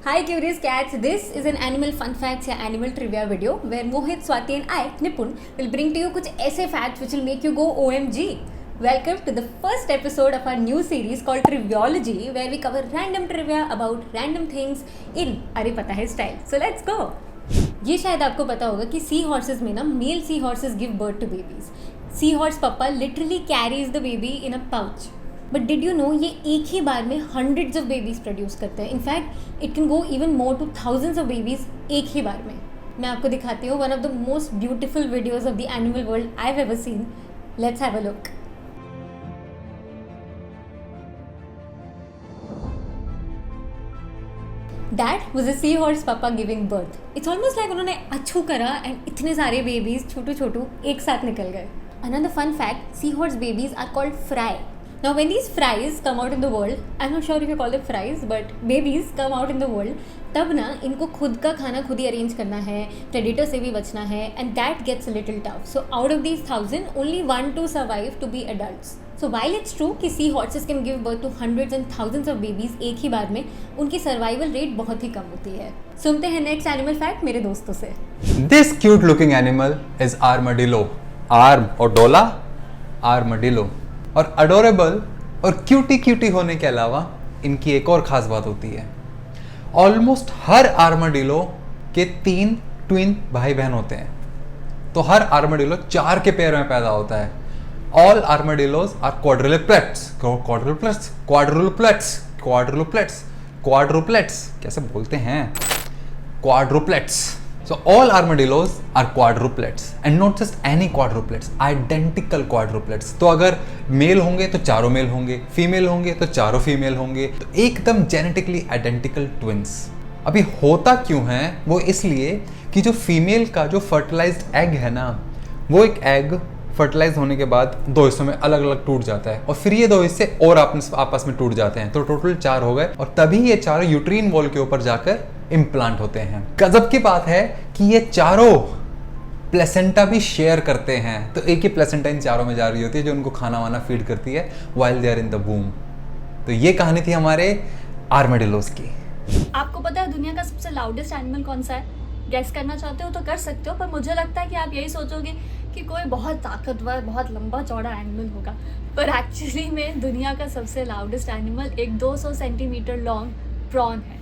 Hi curious cats, this is an animal fun facts या animal trivia video where Mohit, Swati and I, Nipun, will bring to you कुछ ऐसे facts which will make you go OMG. Welcome to the first episode of our new series called Triviology where we cover random trivia about random things in अरे पता है style. So let's go. ये शायद आपको पता होगा कि सी horses में ना male sea horses give birth to babies. Sea horse papa literally carries the baby in a pouch. But did you know ये एक ही बार में हंड्रेड्स ऑफ बेबीज प्रोड्यूस करते हैं. In fact it can go even more two thousands of babies एक ही बार में. मैं आपको दिखाती हूँ one of the most beautiful videos of the animal world I have ever seen. Let's have a look. That was a seahorse papa giving birth. It's almost like उन्होंने अच्छू करा and इतने सारे babies छोटू एक साथ निकल गए. Another fun fact, seahorse babies are called fry. Now when these fries come out in the world, I'm not sure if you call them fries, but babies come out in the world, तब ना इनको खुद का खाना खुद ही arrange करना है, predator से भी बचना है, and that gets a little tough. So out of these 1,000, only 1-2 survive to be adults. So while it's true कि sea horses can give birth to hundreds and thousands of babies एक ही बार में, उनकी survival rate बहुत ही कम होती है. सुनते हैं next animal fact मेरे दोस्तों से. This cute looking animal is armadillo. Arm और डोला, armadillo. और अडोरेबल और क्यूटी होने के अलावा इनकी एक और खास बात होती है. ऑलमोस्ट हर आर्माडिलो के 3 ट्विन भाई बहन होते हैं. तो हर आर्माडिलो 4 के पेयर में पैदा होता है. All armadillos are quadruplets. कैसे बोलते हैं? Quadruplets. So all armadillos are quadruplets and not just any quadruplets, identical quadruplets. तो अगर मेल होंगे तो चारों मेल होंगे, फीमेल होंगे तो चारों फीमेल होंगे, तो एकदम जेनेटिकली आइडेंटिकल ट्विंस. अभी होता क्यों है वो इसलिए कि जो फीमेल का जो फर्टिलाइज्ड एग है ना, वो एक एग फर्टिलाइज होने के बाद 2 हिस्सों में अलग अलग टूट जाता है और फिर ये 2 हिस्से और आपस में टूट जाते हैं. तो टोटल 4 हो गए और तभी ये चारों यूट्रीन वॉल के ऊपर जाकर इम्प्लांट होते हैं. गजब की बात है कि ये चारों प्लेसेंटा भी शेयर करते हैं. तो एक ही प्लेसेंटा इन चारों में जा रही होती है जो उनको खाना वाना फीड करती है while they are in the womb. तो ये कहानी थी हमारे आर्माडिलोस की. आपको पता है दुनिया का सबसे लाउडेस्ट एनिमल कौन सा है? गैस करना चाहते हो तो कर सकते हो, पर मुझे लगता है कि आप यही सोचोगे कि कोई बहुत ताकतवर बहुत लंबा चौड़ा एनिमल होगा. पर एक्चुअली में दुनिया का सबसे लाउडेस्ट एनिमल एक 200 सेंटीमीटर लॉन्ग प्रॉन है.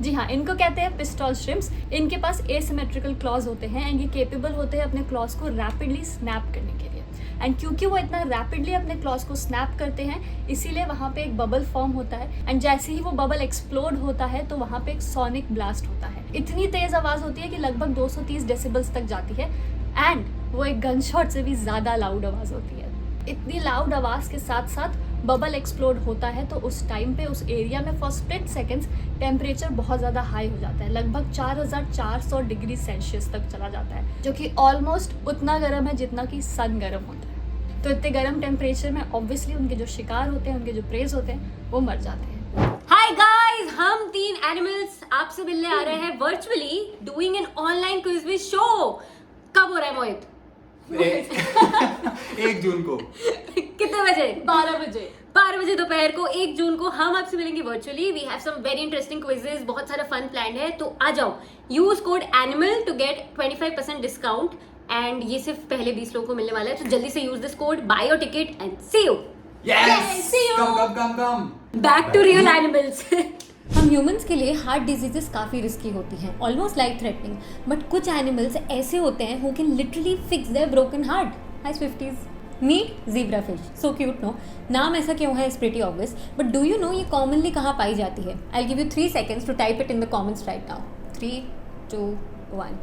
जी हाँ, इनको कहते हैं पिस्टल श्रिम्प्स. इनके पास एसिमेट्रिकल क्लॉज होते हैं एंड ये केपेबल होते हैं अपने क्लॉज को रैपिडली स्नैप करने के लिए. एंड क्योंकि वो इतना रैपिडली अपने क्लॉज को स्नैप करते हैं इसीलिए वहाँ पे एक बबल फॉर्म होता है एंड जैसे ही वो बबल एक्सप्लोड होता है तो वहाँ पे एक सोनिक ब्लास्ट होता है. इतनी तेज आवाज़ होती है कि लगभग 230 डेसिबल्स तक जाती है एंड वो एक गन शॉट से भी ज़्यादा लाउड आवाज़ होती है. इतनी लाउड आवाज़ के साथ साथ बबल एक्सप्लोड होता है तो उस टाइम पे उस एरिया में फॉर स्प्लिट सेकेंड्स टेम्परेचर बहुत ज़्यादा हाई हो जाता है. लगभग 4400 डिग्री सेल्सियस तक चला जाता है, जो कि ऑलमोस्ट उतना गर्म है जितना कि सन गर्म होता है. तो इतने गर्म टेम्परेचर में ऑब्वियसली उनके जो शिकार होते हैं, उनके जो प्रेज होते हैं, वो मर जाते हैं. हाय गाइस, हम 3 एनिमल्स आपसे मिलने आ रहे हैं virtually doing an online quiz with show. कब हो रहा है मोहित? 1 जून को. कितने बजे? 12 बजे दोपहर को 1 जून को हम आपसे मिलेंगे virtually. We have some very interesting quizzes, बहुत सारा फन प्लान है. तो आ जाओ, use code animal to get 25% discount and ये सिर्फ पहले 20 लोगों को मिलने वाला है. तो जल्दी से use this code, buy your ticket and see you. See you. Come. Back to real animals. हम ह्यूमंस के लिए हार्ट डिजीजेस काफ़ी रिस्की होती हैं, ऑलमोस्ट लाइफ थ्रेटनिंग. बट कुछ एनिमल्स ऐसे होते हैं who can literally fix their broken heart. Hi Swifties, meet zebra fish. So cute no. नाम ऐसा क्यों है is pretty obvious, but do you know ये कॉमनली कहाँ पाई जाती है? I give you 3 seconds to type it in the comments right now. 3, 2, 1.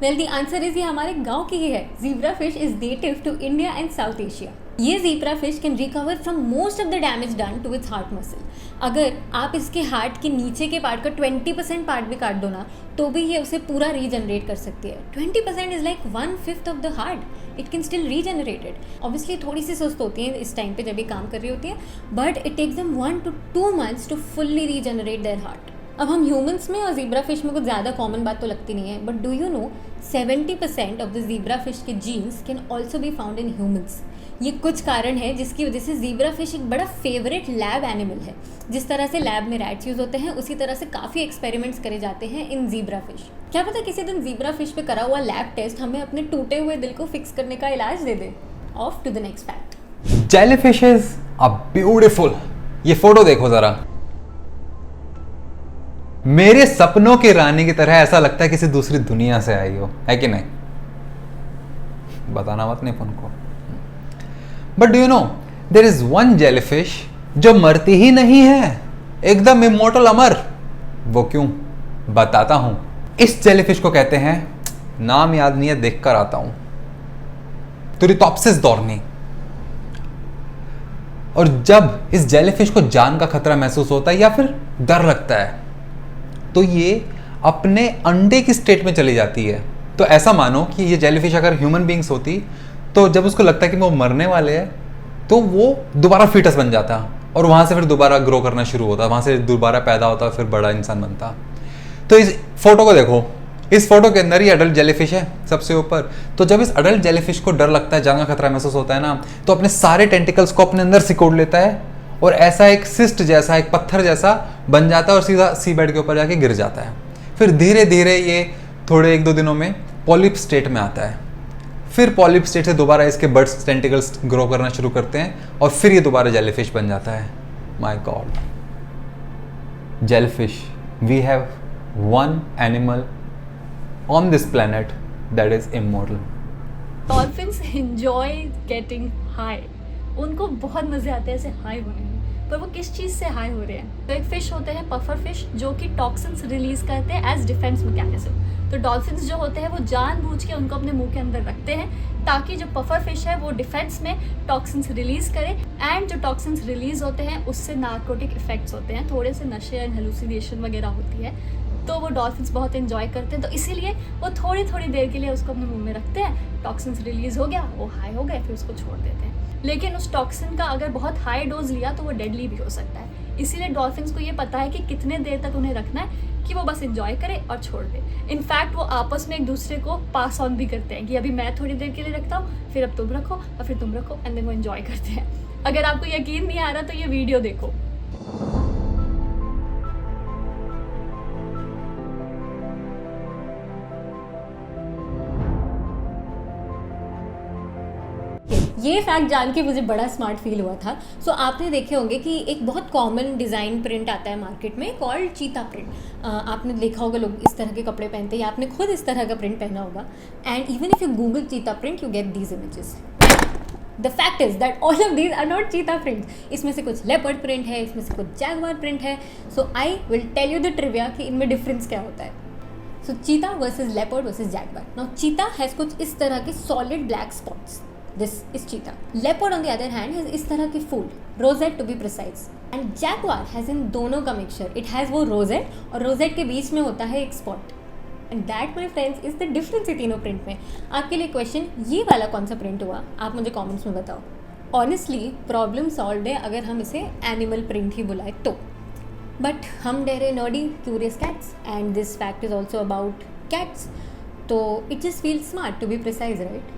Well the answer is ये हमारे गांव की ही है. Zebra fish is native to India and South Asia. ये zebra fish can recover from most of the damage done to its heart muscle. अगर आप इसके हार्ट के नीचे के पार्ट का 20% पार्ट भी काट दो ना, तो भी ये उसे पूरा रीजनरेट कर सकती है. 20% is like 1/5 of the heart. It can still regenerated. Obviously थोड़ी सी सुस्त होती है इस टाइम पे जब ये काम कर रही होती है, but it takes them 1 to 2 months to fully regenerate their heart. अब हम ह्यूमंस में और ज़ीब्रा फिश में कुछ ज़्यादा कॉमन बात तो लगती नहीं है, but do you know 70% of the zebra fish के genes can also be found in humans. ये कुछ कारण है जिसकी वजह से ज़ीब्रा फिश एक बड़ा फेवरेट लैब एनिमल है। जिस तरह से लैब में रैट्स यूज़ होते हैं उसी तरह से काफ़ी एक्सपेरिमेंट्स करे जाते हैं इन ज़ीब्रा फिश। क्या पता किसी दिन ज़ीब्रा फिश पे करा हुआ लैब टेस्ट हमें अपने टूटे हुए दिल को फिक्स करने का इलाज दे दे। Off to the next fact. Jellyfishes are beautiful. ये फोटो देखो जरा, मेरे सपनों की रानी की तरह ऐसा लगता है किसी दूसरी दुनिया से आई हो, है कि नहीं? बताना मत नहीं उनको। But do you know there is one jellyfish जो मरती ही नहीं है, एकदम इमोर्टल, अमर। वो क्यों, बताता हूं। इस जेलीफिश को कहते हैं, नाम याद नहीं है, देख कर आता हूं, तुरितोप्सिस डोर्नी। और जब इस जेलीफिश को जान का खतरा महसूस होता है या फिर डर लगता है तो ये अपने अंडे की स्टेट में चली जाती है। तो ऐसा मानो कि ये जेलीफिश अगर ह्यूमन बींग्स होती तो जब उसको लगता है कि वो मरने वाले हैं तो वो दोबारा फीटस बन जाता और वहाँ से फिर दोबारा ग्रो करना शुरू होता, वहाँ से दोबारा पैदा होता, फिर बड़ा इंसान बनता। तो इस फोटो को देखो, इस फोटो के अंदर ही अडल्ट जेलीफिश है सबसे ऊपर। तो जब इस अडल्ट जेलीफिश को डर लगता है, जान का खतरा महसूस होता है ना, तो अपने सारे टेंटिकल्स को अपने अंदर सिकोड़ लेता है और ऐसा एक सिस्ट जैसा, एक पत्थर जैसा बन जाता है और सीधा सी बेड के ऊपर जाके गिर जाता है। फिर धीरे धीरे ये थोड़े 1-2 दिनों में पॉलिप स्टेट में आता है। फिर पॉलिप स्टेट से दोबारा इसके बर्ड्स टेंटिकल्स ग्रो करना शुरू करते हैं और फिर ये दोबारा जेलीफिश बन जाता है। My god, jellyfish, we have one animal on this planet that is immortal. Dolphins enjoy getting high. उनको बहुत मजे आते हैं ऐसे हाई होने में। पर वो किस चीज़ से हाई हो रहे हैं? तो एक फिश होते हैं पफर फिश जो कि टॉक्सिन्स रिलीज करते हैं एज डिफेंस मैकेनिज्म। तो डॉल्फिन्स जो होते हैं वो जानबूझ के उनको अपने मुंह के अंदर रखते हैं ताकि जो पफर फिश है वो डिफेंस में टॉक्सिन्स रिलीज करे। एंड जो टॉक्सिन्स रिलीज होते हैं उससे नार्कोटिक इफेक्ट्स होते हैं, थोड़े से नशे एंड हेलुसिनेशन वगैरह होती है। तो वो डॉल्फिन्स बहुत एंजॉय करते हैं, तो इसीलिए वो थोड़ी थोड़ी देर के लिए उसको अपने मुंह में रखते हैं। टॉक्सिन्स रिलीज हो गया, वो हाई हो गए, फिर उसको छोड़ देते हैं। लेकिन उस टॉक्सिन का अगर बहुत हाई डोज लिया तो वो डेडली भी हो सकता है। इसीलिए डॉल्फिन्स को ये पता है कि कितने देर तक उन्हें रखना है कि वो बस एंजॉय करे और छोड़ दे। इनफैक्ट वो आपस में एक दूसरे को पास ऑन भी करते हैं कि अभी मैं थोड़ी देर के लिए रखता हूँ, फिर अब तुम रखो और फिर तुम रखो, एंड देन वो एंजॉय करते हैं। अगर आपको यकीन नहीं आ रहा तो ये वीडियो देखो। ये फैक्ट जान के मुझे बड़ा स्मार्ट फील हुआ था। सो आपने देखे होंगे कि एक बहुत कॉमन डिज़ाइन प्रिंट आता है मार्केट में कॉल्ड चीता प्रिंट। आपने देखा होगा लोग इस तरह के कपड़े पहनते हैं या आपने खुद इस तरह का प्रिंट पहना होगा। And even if you Google cheetah print you get these images. The fact is that all of these are not cheetah prints. इसमें से कुछ लेपर्ड प्रिंट है, इसमें से कुछ जैगवार प्रिंट है। So I will tell you the trivia कि इनमें डिफरेंस क्या होता है। So cheetah versus leopard versus jaguar. Now cheetah has कुछ इस तरह के solid black spots. This is cheetah. Leopard on the other hand has इस तरह की फूल, rosette to be precise. And jaguar has इन दोनों का mixture. It has वो rosette और rosette के बीच में होता है एक spot. And that my friends is the difference ये तीनों print में। आपके लिए question, ये वाला कौन सा print हुआ? आप मुझे comments में बताओ। Honestly, problem solved है अगर हम इसे animal print ही बुलाए तो। But हम डरे nerdy, curious cats and this fact is also about cats. तो it just feels smart to be precise, right?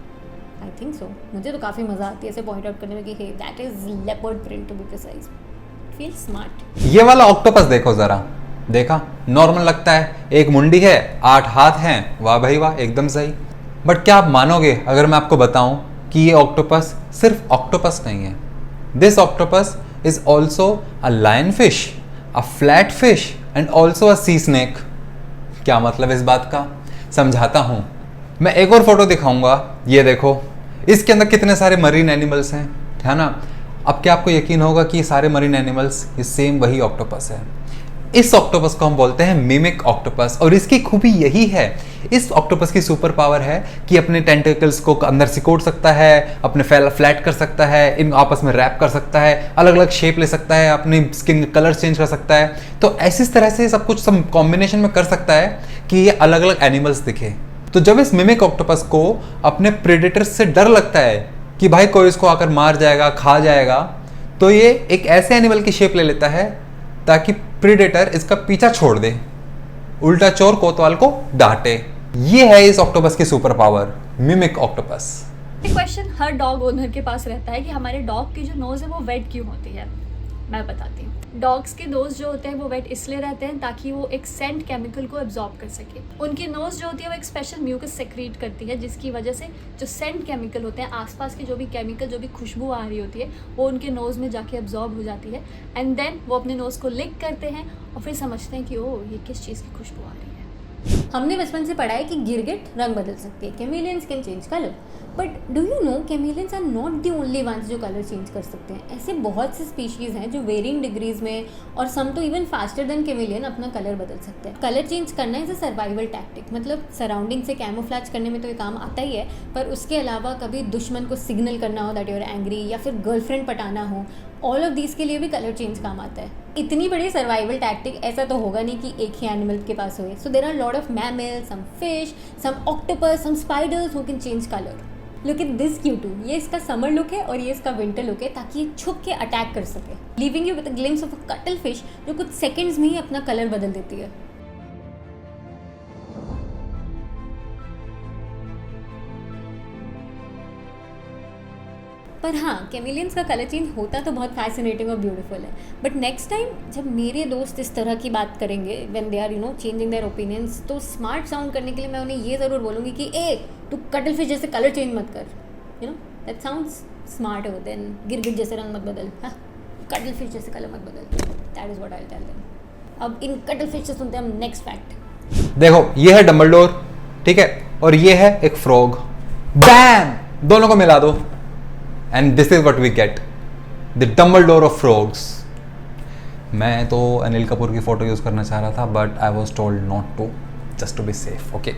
I think so. मुझे तो काफ़ी मज़ा आती है ऐसे पॉइंट आउट करने में कि hey that is leopard print to be precise. Feel smart. ये वाला ऑक्टोपस देखो जरा, देखा नॉर्मल लगता है, एक मुंडी है, 8 हाथ हैं, वाह भाई वाह, एकदम सही। बट क्या आप मानोगे अगर मैं आपको बताऊं कि ये ऑक्टोपस सिर्फ ऑक्टोपस नहीं है। This octopus is also a lion fish, a flat fish and also a sea snake. क्या मतलब इस बात का, समझाता हूं। मैं एक और फोटो दिखाऊंगा, ये देखो, इसके अंदर कितने सारे मरीन एनिमल्स हैं, है ना। अब क्या आपको यकीन होगा कि ये सारे मरीन एनिमल्स ये सेम वही ऑक्टोपस है। इस ऑक्टोपस को हम बोलते हैं मिमिक ऑक्टोपस और इसकी खूबी यही है, इस ऑक्टोपस की सुपर पावर है कि अपने टेंटिकल्स को अंदर सिकोड़ सकता है, अपने फ्लैट कर सकता है, इन आपस में रैप कर सकता है, अलग अलग शेप ले सकता है, अपनी स्किन कलर चेंज कर सकता है। तो ऐसी तरह से सब कुछ सब कॉम्बिनेशन में कर सकता है कि ये अलग अलग एनिमल्स दिखे। तो जब इस मिमिक ऑक्टोपस को अपने प्रेडेटर्स से डर लगता है कि भाई कोई इसको आकर मार जाएगा, खा जाएगा, तो ये एक ऐसे एनिमल की शेप ले लेता है ताकि प्रेडेटर इसका पीछा छोड़ दे, उल्टा चोर कोतवाल को डांटे। ये है इस ऑक्टोपस की सुपर पावर, मिमिक ऑक्टोपस। ये क्वेश्चन हर डॉग ओनर के पास रहता है कि हमारे डॉग की जो नोज़ है वो वेट क्यों होती है। मैं बताती हूँ। डॉग्स के नोज़ जो होते हैं वो वेट इसलिए रहते हैं ताकि वो एक सेंट केमिकल को एब्जॉर्ब कर सके। उनकी नोज़ जो होती है वो एक स्पेशल म्यूकस सेक्रीट करती है, जिसकी वजह से जो सेंट केमिकल होते हैं, आसपास के जो भी केमिकल, जो भी खुशबू आ रही होती है, वो उनके नोज़ में जाके एब्जॉर्ब हो जाती है। एंड देन वो अपने नोज़ को लिक करते हैं और फिर समझते हैं कि ओह, ये किस चीज़ की खुशबू आ रही है। हमने बचपन से पढ़ा है कि गिरगिट रंग बदल सकती है, chameleons can change colour, but do you know chameleons are not the only ones जो कलर चेंज कर सकते हैं। ऐसे बहुत से स्पीशीज़ हैं जो वेरिंग डिग्रीज में और सम तो इवन फास्टर देन कैमेलियन अपना कलर बदल सकते हैं। कलर चेंज करना इज़ अ सर्वाइवल टैक्टिक, मतलब सराउंडिंग से कैमोफ्लेज करने में तो ये काम आता ही है, पर उसके अलावा कभी दुश्मन को सिग्नल करना हो दैट यू आर एंग्री, या फिर गर्लफ्रेंड पटाना हो, ऑल ऑफ दिस के लिए भी कलर चेंज काम आता है। इतनी बड़ी सर्वाइवल टैक्टिक ऐसा तो होगा नहीं कि एक ही एनिमल के पास हो। So there are lot of mammals, some fish, some octopus, some spiders who can change colour. Look at this cutie, ये इसका समर लुक है और ये इसका विंटर लुक है, ताकि ये छुप के अटैक कर सके, leaving you with a glimpse of a cuttle fish जो कुछ सेकंड्स में ही अपना कलर बदल देती है। पर हाँ, कैमेलियंस का कलर चेंज होता तो बहुत फैसिनेटिंग और ब्यूटीफुल है। बट नेक्स्ट टाइम जब मेरे दोस्त इस तरह की बात करेंगे, when they are changing their opinions, तो स्मार्ट साउंड करने के लिए मैं उन्हें ये ज़रूर बोलूँगी कि तू कटल फिश जैसे कलर चेंज मत कर, दैट साउंड्स स्मार्ट हो देन गिरगिट जैसे रंग मत बदल, हाँ, कटल फिश जैसे कलर मत बदल। That is what I will tell them. अब इन कटल फिश से सुनते हैं हम नेक्स्ट फैक्ट। देखो, ये है डम्बलडोर, ठीक है, और ये है एक फ्रॉग। बैम, दोनों को मिला दो and this is what we get, the Dumbledore of frogs. मैं तो अनिल कपूर की फोटो यूज करना चाह रहा था, but I was told not to, just to be safe. Okay,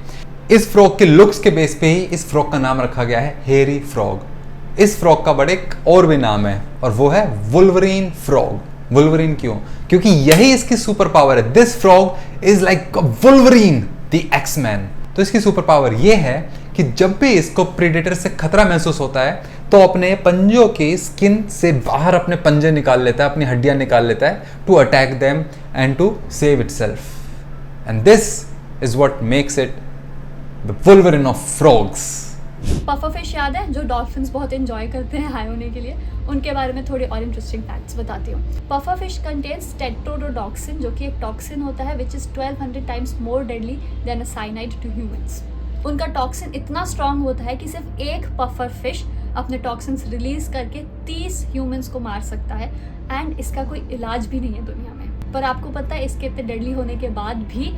इस फ्रॉग के लुक्स के बेस पे ही इस फ्रॉग का नाम रखा गया है हेरी फ्रॉग। इस फ्रॉग का बड़े एक और भी नाम है, और वो है वुल्वरीन फ्रॉग। वुल्वरीन क्यों? क्योंकि यही इसकी सुपर पावर है। This frog is like Wolverine the X man. तो इसकी सुपर पावर ये है कि जब भी इसको प्रेडेटर से खतरा महसूस होता है तो अपने पंजों की स्किन से बाहर अपने पंजे निकाल लेता है, अपनी हड्डियां निकाल लेता है, to attack them and to save itself. And this is what makes it the Wolverine of frogs. Pufferfish याद है, जो डॉल्फिन्स बहुत एंजॉय करते हैं हाई होने के लिए? उनके बारे में थोड़े और इंटरेस्टिंग फैक्ट्स बताती हूँ। पफरफिश कंटेन्स टेट्रोडोटॉक्सिन, जो कि एक टॉक्सिन होता है which is 1200 times more deadly than a cyanide to humans. उनका टॉक्सिन इतना स्ट्रांग होता है कि सिर्फ एक पफर फिश अपने टॉक्सिन्स रिलीज करके 30 ह्यूमंस को मार सकता है, एंड इसका कोई इलाज भी नहीं है दुनिया में। पर आपको पता है, इसके इतने डेडली होने के बाद भी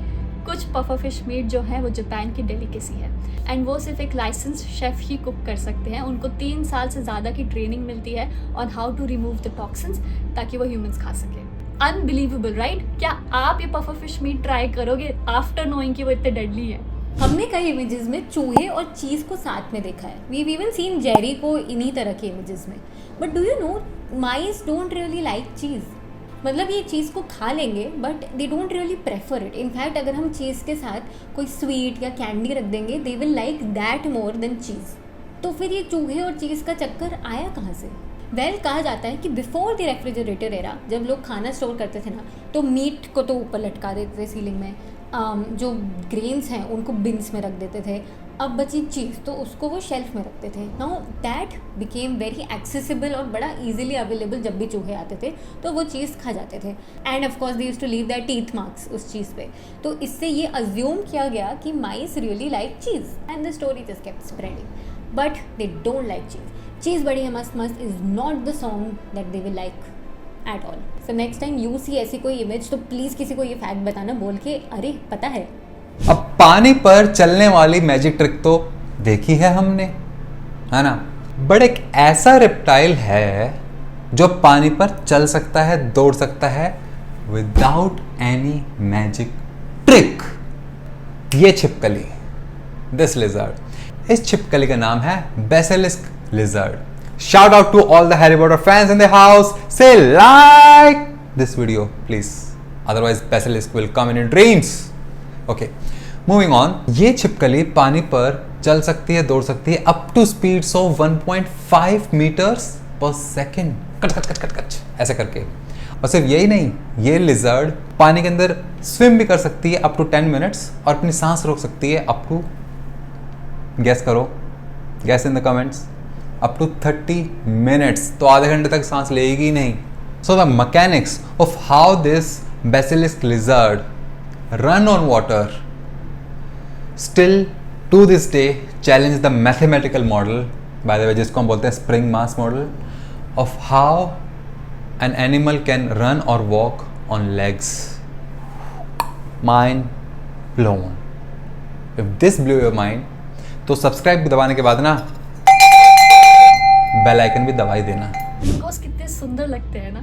कुछ पफर फिश मीट जो है वो जापान की डेलिकेसी है, एंड वो सिर्फ एक लाइसेंस शेफ ही कुक कर सकते हैं। उनको 3 साल से ज़्यादा की ट्रेनिंग मिलती है on how to remove the toxins, ताकि वो ह्यूमंस खा सके। Unbelievable right? क्या आप ये पफर फिश मीट ट्राई करोगे आफ्टर नोइंग कि वो इतने डेडली है? हमने कई इमेजेस में चूहे और चीज़ को साथ में देखा है। वी इवन सीन जेरी को इन्हीं तरह के इमेजेस में। But do you know, mice don't really like cheese. मतलब ये चीज़ को खा लेंगे but they don't really prefer it. In fact अगर हम चीज़ के साथ कोई स्वीट या कैंडी रख देंगे, they will like that more than cheese. तो फिर ये चूहे और चीज़ का चक्कर आया कहाँ से? वेल, कहा जाता है कि बिफोर द रेफ्रिजरेटर एरा, जब लोग खाना स्टोर करते थे ना, तो मीट को तो ऊपर लटका देते थे सीलिंग में, जो ग्रेन्स हैं उनको बिन्स में रख देते थे। अब बची चीज़ तो उसको वो शेल्फ में रखते थे। Now that became very accessible और बड़ा इजीली अवेलेबल। जब भी चूहे आते थे तो वो चीज़ खा जाते थे, and of course they used to leave their teeth marks उस चीज़ पे। तो इससे ये अज्यूम किया गया कि mice really like cheese, and the story just kept spreading. But they don't like cheese. चीज़ बड़ी है मस्त मस्त is not the song that they will like at all. So next time you see ऐसी कोई इमेज तो please किसी को ये फैक्ट बताना, बोल के अरे पता है। अब पानी पर चलने वाली मैजिक ट्रिक तो देखी है हमने, है ना? बट एक ऐसा रेप्टाइल है जो पानी पर चल सकता है, दौड़ सकता है विदाउट एनी मैजिक ट्रिक। ये छिपकली, दिस लिजर्ड। इस छिपकली का नाम है basilisk lizard. Shout out to all the Harry Potter fans in the house. Say like this video, please. Otherwise, basilisk will come in your dreams. Okay, moving on. ये छिपकली पानी पर चल सकती है, दौड़ सकती है up to speeds of 1.5 meters per second. Cut cut cut cut cut ऐसे करके। और सिर्फ यही नहीं, ये लिजर्ड पानी के अंदर स्विम भी कर सकती है up to 10 minutes और अपनी सांस रोक सकती है up to, guess करो, guess in the comments. Up to 30 minutes, तो आधे घंटे तक सांस लेगी ही नहीं. So the mechanics of how this basilisk lizard run on water still to this day challenge the mathematical model, by the way जिसको हम बोलते हैं spring mass model, of how an animal can run और walk on legs. Mind blown. If this blew your mind, तो subscribe दबाने के बाद ना बेल आइकन भी दबा ही देना. फ्लेमिंगोस कितने सुंदर लगते हैं ना,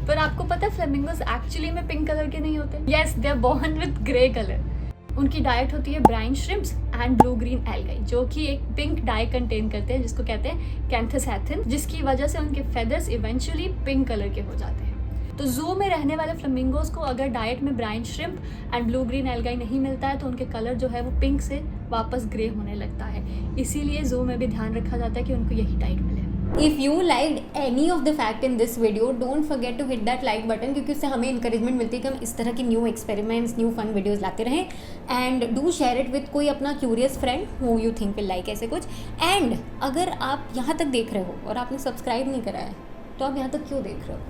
पर आपको पता है फ्लेमिंगोस एक्चुअली में पिंक कलर के नहीं होते. Yes, they are born with grey colour. उनकी डाइट होती है brine shrimps and blue green algae, जो कि एक पिंक डाई कंटेन करते हैं जिसको कहते हैं कैंथोसैथिन, जिसकी वजह से उनके फेदर्स इवेंचुअली पिंक कलर के हो जाते हैं. तो जू में रहने वाले फ्लेमिंगोस को अगर डाइट में brine shrimp and blue green algae नहीं मिलता है तो उनके कलर जो है वो पिंक से वापस ग्रे होने लगता है. इसीलिए जू में भी ध्यान रखा जाता है कि उनको यही डाइट मिले. If you liked any of the fact in this video, don't forget to hit that like button, क्योंकि उससे हमें encouragement मिलती है कि हम इस तरह की new experiments, new fun videos लाते रहें. And do share it with कोई अपना curious friend who you think will like ऐसे कुछ. एंड अगर आप यहाँ तक देख रहे हो और आपने सब्सक्राइब नहीं करा है तो आप यहाँ तक क्यों देख रहे हो?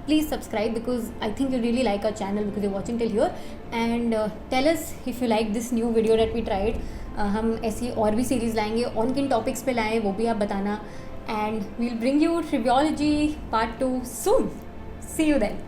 Please subscribe, because I think you really like our channel because you watching till here. And tell us if you like this new video that we tried. हम ऐसी और भी सीरीज़ लाएंगे, ऑन किन टॉपिक्स पे लाएँ वो भी आप बताना. And we'll bring you Triviology Part 2 soon. See you then.